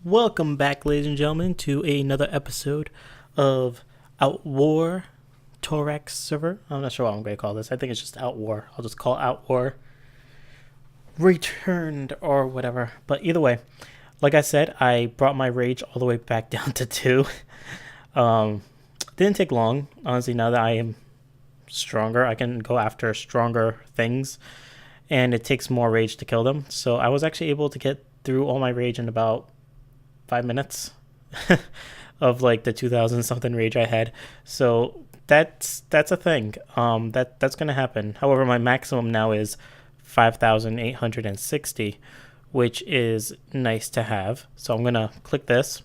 Welcome back, ladies and gentlemen, to another episode of Outwar Torax server. I'm not sure what I'm going to call this. I think it's just Outwar. I'll just call Outwar Returned or whatever. But either way, like I said, I brought my rage all the way back down to 2. Didn't take long. Honestly, now that I am stronger, I can go after stronger things. And it takes more rage to kill them. So I was actually able to get through all my rage in about 5 minutes of like the 2000 something rage I had. So that's a thing. That's gonna happen. However, my maximum now is 5,860, which is nice to have. So I'm gonna click this.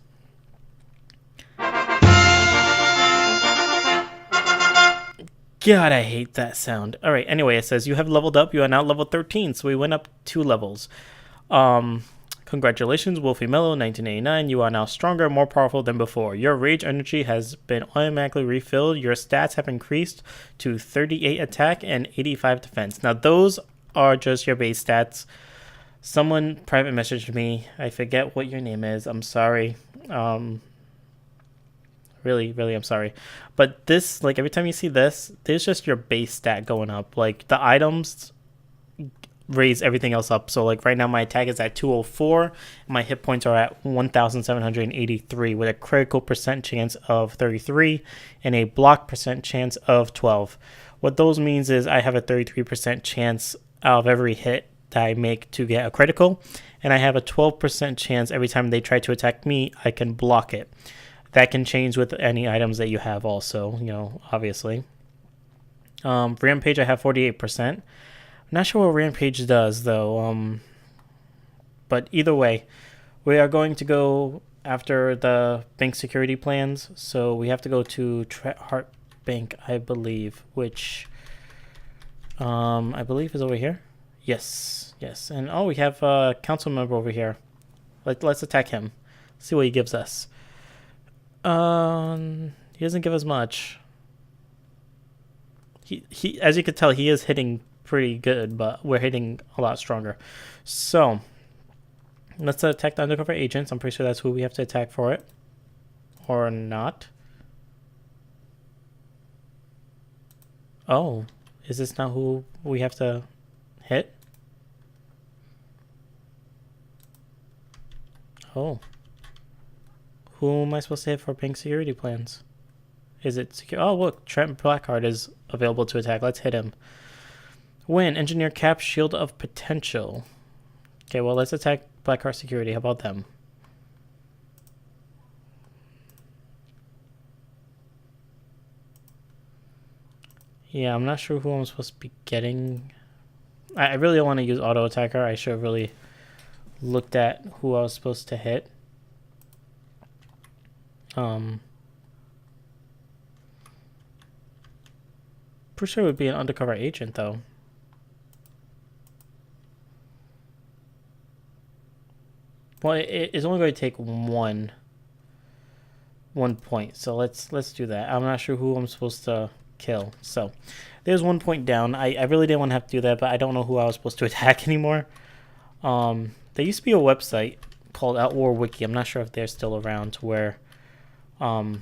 God, I hate that sound. All right. Anyway, it says you have leveled up. You are now level 13. So we went up 2 levels. Congratulations, Wolfie Mellow, 1989. You are now stronger and more powerful than before. Your rage energy has been automatically refilled. Your stats have increased to 38 attack and 85 defense. Now, those are just your base stats. Someone private messaged me. I forget what your name is. I'm sorry. Really, I'm sorry. But this, like, every time you see this, there's just your base stat going up. Like, the items raise everything else up. So like right now my attack is at 204, my hit points are at 1783 with a critical percent chance of 33 and a block percent chance of 12. What those means is I have a 33% chance out of every hit that I make to get a critical, and I have a 12% chance every time they try to attack me I can block it. That can change with any items that you have also, obviously. Rampage I have 48%. Not sure what Rampage does, though. But either way, we are going to go after the bank security plans. So we have to go to Heart Bank, I believe, which I believe is over here. Yes. And we have a council member over here. Let's attack him. See what he gives us. He doesn't give us much. He as you can tell, he is hitting pretty good, but we're hitting a lot stronger. So let's attack the undercover agents. I'm pretty sure that's who we have to attack for it, or not. Oh, is this not who we have to hit? Oh, who am I supposed to hit for bank security plans? Is it secure? Oh, look, Trent Blackheart is available to attack. Let's hit him. Win. Engineer Cap Shield of Potential. Okay, well, let's attack Blackheart Security. How about them? Yeah, I'm not sure who I'm supposed to be getting. I really don't want to use Auto Attacker. I should have really looked at who I was supposed to hit. Pretty sure it would be an undercover agent, though. Well, it's only going to take one point, so let's do that. I'm not sure who I'm supposed to kill, so there's 1 point down. I really didn't want to have to do that, but I don't know who I was supposed to attack anymore. There used to be a website called Outwar Wiki. I'm not sure if they're still around, where we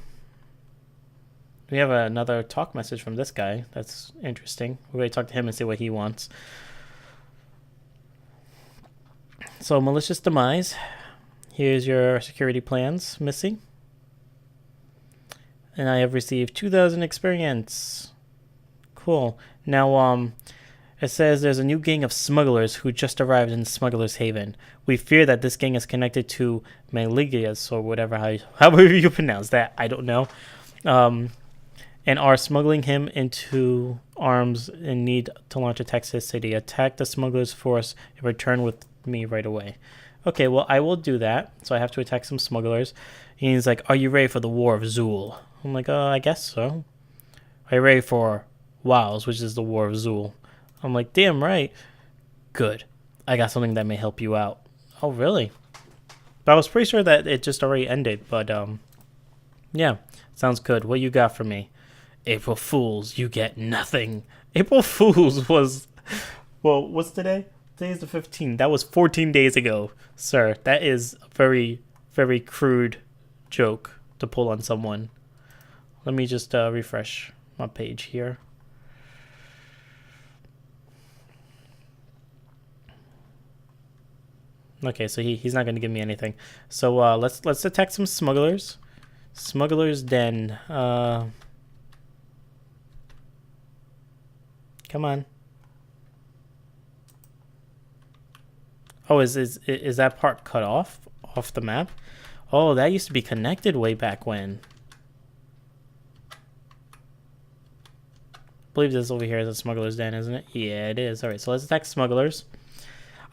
have another talk message from this guy. That's interesting. We're going to talk to him and see what he wants. So, malicious demise. Here's your security plans, Missy. And I have received 2,000 experience. Cool. Now, it says there's a new gang of smugglers who just arrived in Smuggler's Haven. We fear that this gang is connected to Maligias, or whatever, however you pronounce that. I don't know. And are smuggling him into arms and need to launch attacks to his city. Attack the smugglers' force and return with me right away. Okay, well, I will do that. So I have to attack some smugglers. And he's like, are you ready for the War of Zool? I'm like, I guess so. Are you ready for WoWs, which is the War of Zool? I'm like, damn right. Good. I got something that may help you out. Oh, really? But I was pretty sure that it just already ended. But, yeah, sounds good. What you got for me? April Fools, you get nothing. April Fools was, well, what's today? Today is the 15th. That was 14 days ago, sir. That is very very crude joke to pull on someone. Let me just refresh my page here. Okay, so he's not going to give me anything. So let's attack some smugglers. Smuggler's Den. Come on. Oh, is that part cut off the map? Oh, that used to be connected way back when. I believe this over here is a smuggler's den, isn't it? Yeah, it is. All right, so let's attack smugglers.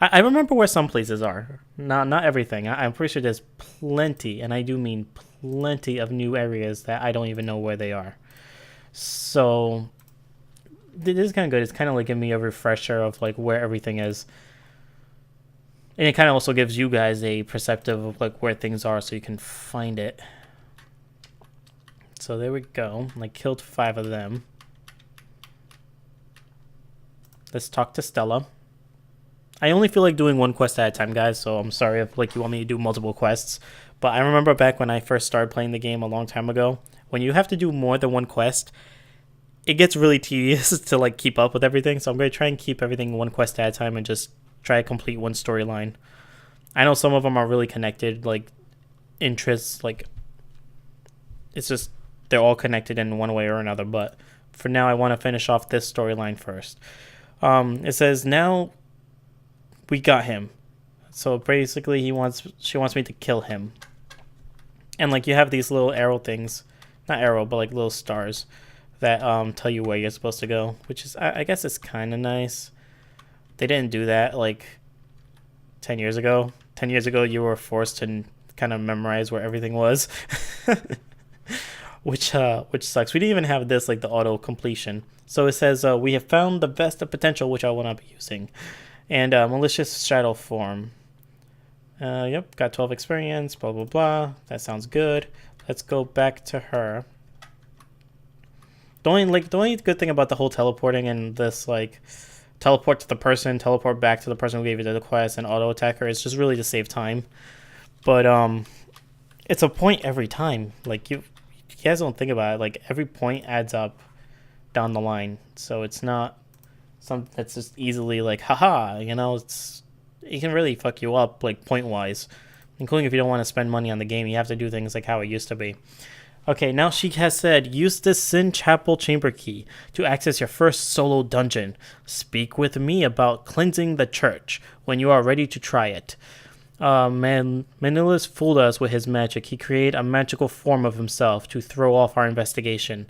I remember where some places are. Not everything. I'm pretty sure there's plenty, and I do mean plenty of new areas that I don't even know where they are. So this is kind of good. It's kind of like giving me a refresher of like where everything is. And it kind of also gives you guys a perspective of like where things are so you can find it. So there we go. I killed 5 of them. Let's talk to Stella. I only feel like doing one quest at a time, guys, so I'm sorry if like you want me to do multiple quests. But I remember back when I first started playing the game a long time ago, when you have to do more than one quest, it gets really tedious to like keep up with everything. So I'm going to try and keep everything one quest at a time and just try to complete one storyline. I know some of them are really connected, like interests, like it's just they're all connected in one way or another. But for now, I want to finish off this storyline first. It says now we got him. So basically, she wants me to kill him. And like you have these little arrow things, not arrow, but like little stars that tell you where you're supposed to go, which is I guess it's kind of nice. They didn't do that like 10 years ago. 10 years ago, you were forced to kind of memorize where everything was, which sucks. We didn't even have this, like the auto completion. So it says, we have found the vest of potential, which I will not be using. And malicious shadow form. Yep, got 12 experience, blah, blah, blah. That sounds good. Let's go back to her. The only good thing about the whole teleporting and this, like, teleport to the person, teleport back to the person who gave you the quest, and auto attacker is just really to save time. But it's a point every time. Like you guys don't think about it. Like every point adds up down the line, so it's not something that's just easily like haha. You know, it can really fuck you up like point wise, including if you don't want to spend money on the game. You have to do things like how it used to be. Okay, now she has said, use this Sin Chapel chamber key to access your first solo dungeon. Speak with me about cleansing the church when you are ready to try it. Manilus fooled us with his magic. He created a magical form of himself to throw off our investigation.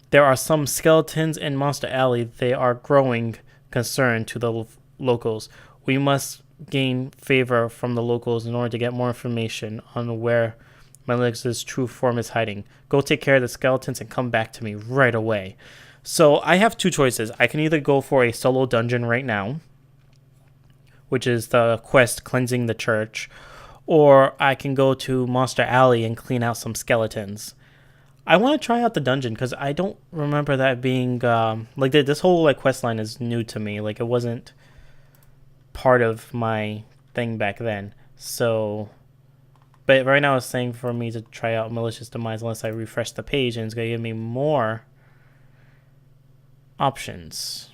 There are some skeletons in Monster Alley. They are growing concern to the locals. We must gain favor from the locals in order to get more information on where Malik's true form is hiding. Go take care of the skeletons and come back to me right away. So I have 2 choices. I can either go for a solo dungeon right now, which is the quest cleansing the church, or I can go to Monster Alley and clean out some skeletons. I want to try out the dungeon because I don't remember that being like this whole like quest line is new to me. Like it wasn't part of my thing back then. So, but right now it's saying for me to try out Malicious Demise unless I refresh the page, and it's going to give me more options.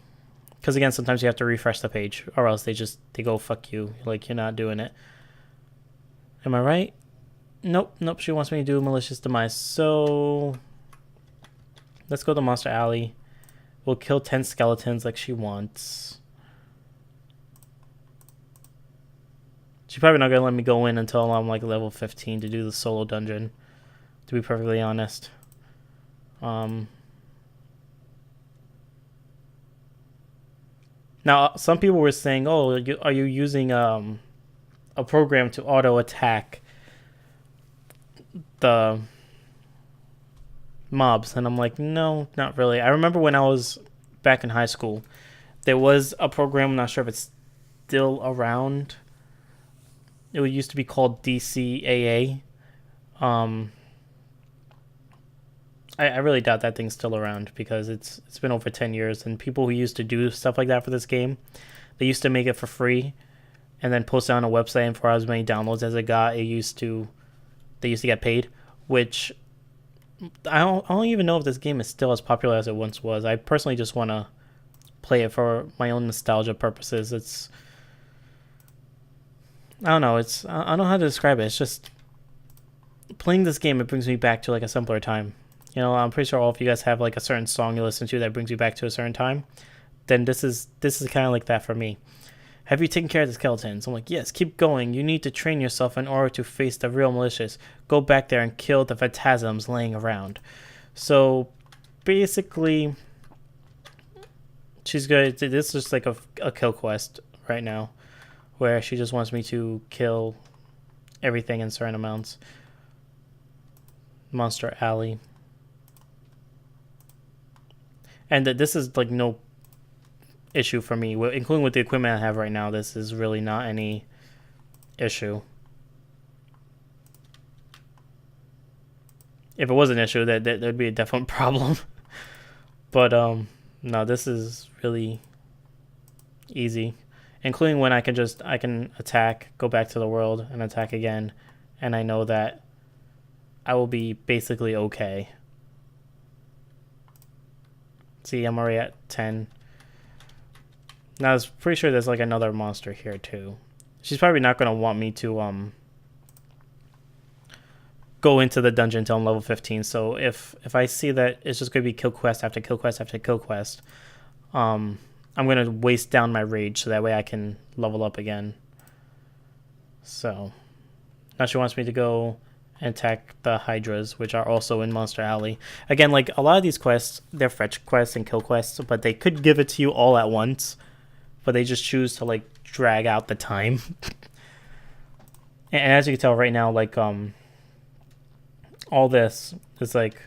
Because again, sometimes you have to refresh the page or else they go fuck you. Like you're not doing it. Am I right? Nope. She wants me to do Malicious Demise. So let's go to Monster Alley. We'll kill 10 skeletons like she wants. She's probably not going to let me go in until I'm like level 15 to do the solo dungeon, to be perfectly honest. Now, some people were saying, oh, are you using a program to auto attack the mobs? And I'm like, no, not really. I remember when I was back in high school, there was a program, I'm not sure if it's still around. It used to be called DCAA. I really doubt that thing's still around because it's been over 10 years, and people who used to do stuff like that for this game, they used to make it for free and then post it on a website, and for as many downloads as it got, it used to they used to get paid, which I don't even know if this game is still as popular as it once was. I personally just want to play it for my own nostalgia purposes. I don't know. I don't know how to describe it. It's just playing this game. It brings me back to like a simpler time. You know, I'm pretty sure all of you guys have like a certain song you listen to that brings you back to a certain time. Then this is kind of like that for me. Have you taken care of the skeletons? I'm like, yes, keep going. You need to train yourself in order to face the real malicious. Go back there and kill the phantasms laying around. So basically, she's good. This is just like a kill quest right now, where she just wants me to kill everything in certain amounts. Monster Alley. And this is like no issue for me, including with the equipment I have right now. This is really not any issue. If it was an issue, that'd be a definite problem. But no, this is really easy, including when I can attack, go back to the world, and attack again, and I know that I will be basically okay. See, I'm already at 10. Now I was pretty sure there's like another monster here too. She's probably not gonna want me to go into the dungeon until I'm level 15. So if I see that it's just gonna be kill quest after kill quest after kill quest, I'm gonna waste down my rage so that way I can level up again. So now she wants me to go and attack the hydras, which are also in Monster Alley. Again, like a lot of these quests, they're fetch quests and kill quests, but they could give it to you all at once. But they just choose to like drag out the time. And as you can tell right now, like all this is like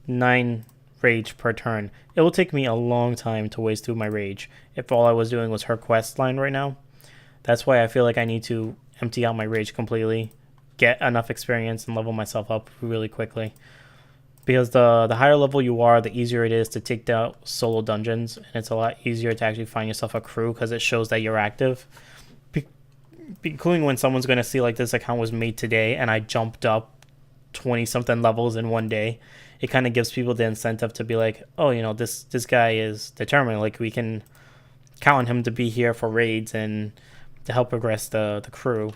9 rage per turn. It will take me a long time to waste through my rage if all I was doing was her quest line right now. That's why I feel like I need to empty out my rage completely, get enough experience, and level myself up really quickly. Because the higher level you are, the easier it is to take down solo dungeons, and it's a lot easier to actually find yourself a crew because it shows that you're active. Including when someone's going to see like this account was made today and I jumped up 20 something levels in one day, it kind of gives people the incentive to be like, oh, you know, this guy is determined. Like we can count on him to be here for raids and to help progress the crew,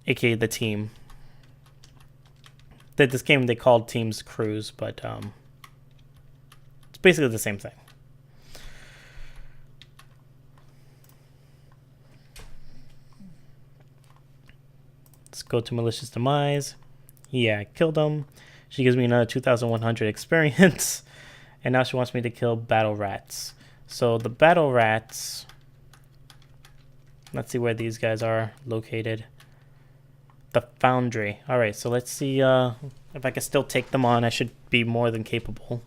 aka the team. This game they called teams crews, but it's basically the same thing. Let's go to Malicious Demise. Yeah, I killed him. She gives me another 2,100 experience. And now she wants me to kill battle rats. So the battle rats, let's see where these guys are located. The foundry. Alright, so let's see if I can still take them on. I should be more than capable.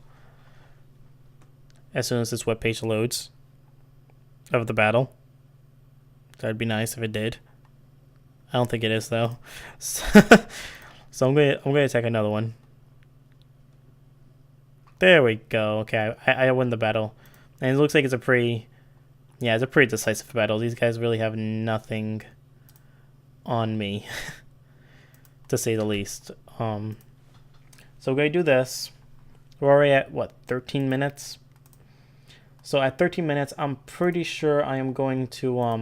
As soon as this webpage loads of the battle. That'd be nice if it did. I don't think it is though. So I'm gonna attack another one. There we go. Okay, I win the battle. And it looks like it's a pretty decisive battle. These guys really have nothing on me. To say the least. So we're going to do this. We're already at, what, 13 minutes? So at 13 minutes, I'm pretty sure I am going to, we're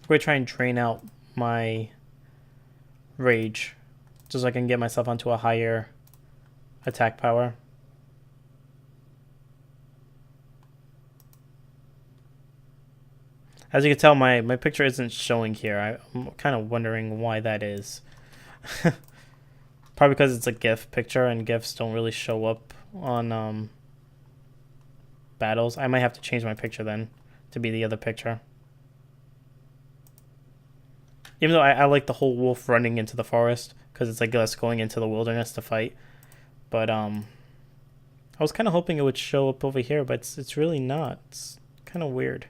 going to try and drain out my rage. Just so I can get myself onto a higher attack power. As you can tell, my picture isn't showing here. I'm kind of wondering why that is. Probably because it's a GIF picture, and GIFs don't really show up on battles. I might have to change my picture then to be the other picture. Even though I like the whole wolf running into the forest, because it's like us going into the wilderness to fight. But I was kind of hoping it would show up over here, but it's really not. It's kind of weird.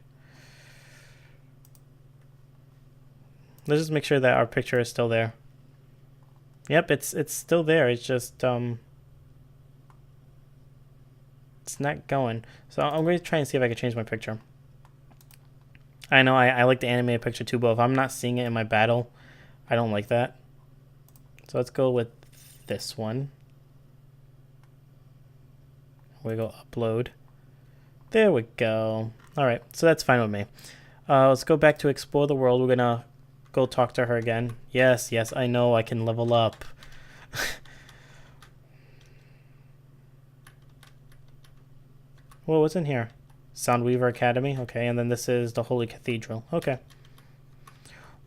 Let's just make sure that our picture is still there. Yep, it's still there. It's just it's not going. So I'm going to try and see if I can change my picture. I know I like the animated picture too, but if I'm not seeing it in my battle, I don't like that. So let's go with this one. We go upload. There we go. Alright, so that's fine with me. Let's go back to explore the world. We're gonna go talk to her again. Yes, yes, I know I can level up. Well, what's in here? Soundweaver Academy. Okay, and then this is the Holy Cathedral. Okay.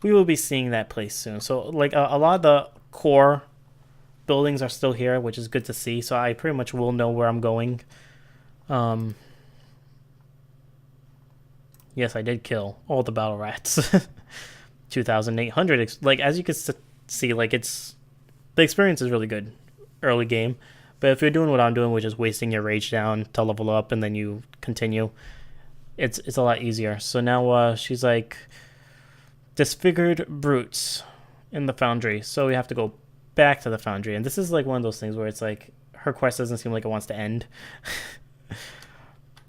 We will be seeing that place soon. So, like, a lot of the core buildings are still here, which is good to see. So I pretty much will know where I'm going. Yes, I did kill all the battle rats. 2,800. Like, as you can see, like, it's... The experience is really good early game. But if you're doing what I'm doing, which is wasting your rage down to level up and then you continue, it's a lot easier. So now she's like, disfigured brutes in the foundry. So we have to go back to the foundry. And this is like one of those things where it's like, her quest doesn't seem like it wants to end.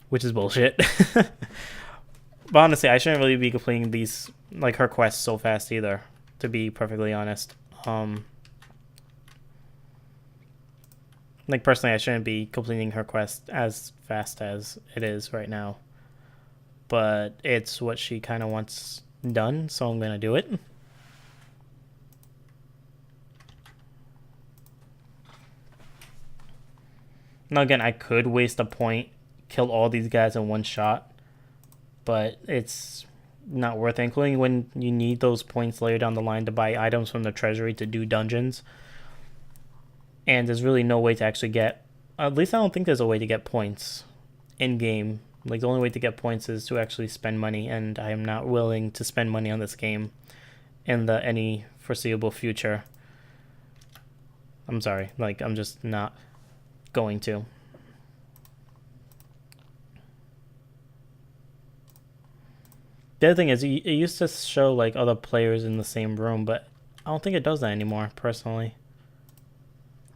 Which is bullshit. But honestly, I shouldn't really be completing these, like, her quests so fast either, to be perfectly honest. Like, personally, I shouldn't be completing her quest as fast as it is right now. But it's what she kind of wants done, so I'm going to do it. Now, again, I could waste a point, kill all these guys in one shot, but it's not worth it, including when you need those points later down the line to buy items from the treasury to do dungeons. And there's really no way to actually get, at least I don't think there's a way to get points in game. Like, the only way to get points is to actually spend money, and I am not willing to spend money on this game in any foreseeable future. I'm sorry, like, I'm just not going to. The other thing is, it used to show, like, other players in the same room, but I don't think it does that anymore, personally.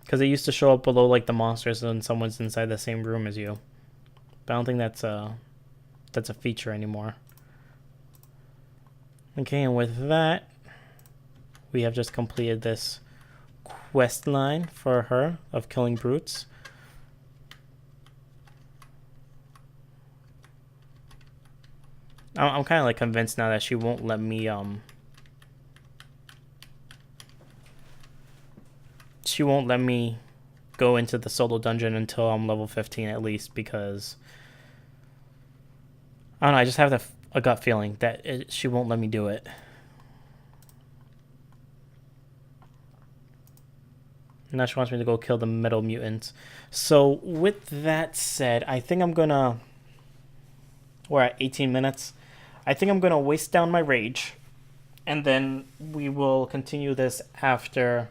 Because it used to show up below, like, the monsters when someone's inside the same room as you. But I don't think that's a feature anymore. Okay, and with that, we have just completed this quest line for her of killing brutes. I'm kind of, like, convinced now that she won't let me, she won't let me go into the solo dungeon until I'm level 15 at least, because I don't know, I just have a gut feeling that she won't let me do it. Now she wants me to go kill the metal mutants. So with that said, I think I'm gonna... We're at 18 minutes. I think I'm gonna waste down my rage, and then we will continue this after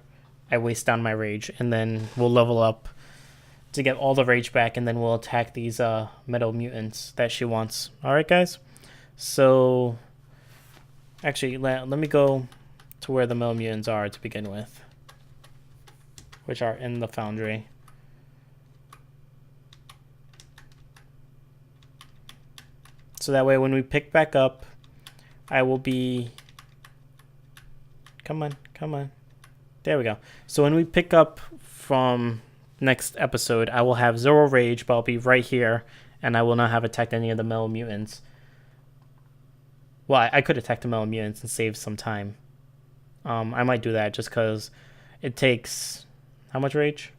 I waste down my rage, and then we'll level up to get all the rage back, and then we'll attack these metal mutants that she wants. Alright, guys? So, actually, let me go to where the metal mutants are to begin with, which are in the foundry. So that way when we pick back up, I will be... Come on, come on. There we go. So when we pick up from next episode, I will have 0 rage, but I'll be right here, and I will not have attacked any of the metal mutants. Well, I could attack the metal mutants and save some time. I might do that just because it takes... How much rage?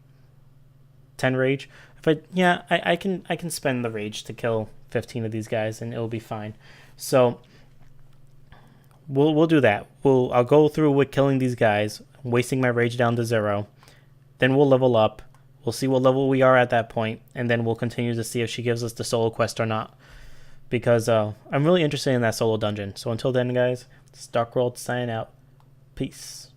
10 rage? But yeah, I can spend the rage to kill 15 of these guys, and it'll be fine. So we'll do that. I'll go through with killing these guys, wasting my rage down to 0. Then we'll level up. We'll see what level we are at that point, and then we'll continue to see if she gives us the solo quest or not. Because I'm really interested in that solo dungeon. So until then, guys, it's Dark World signing out. Peace.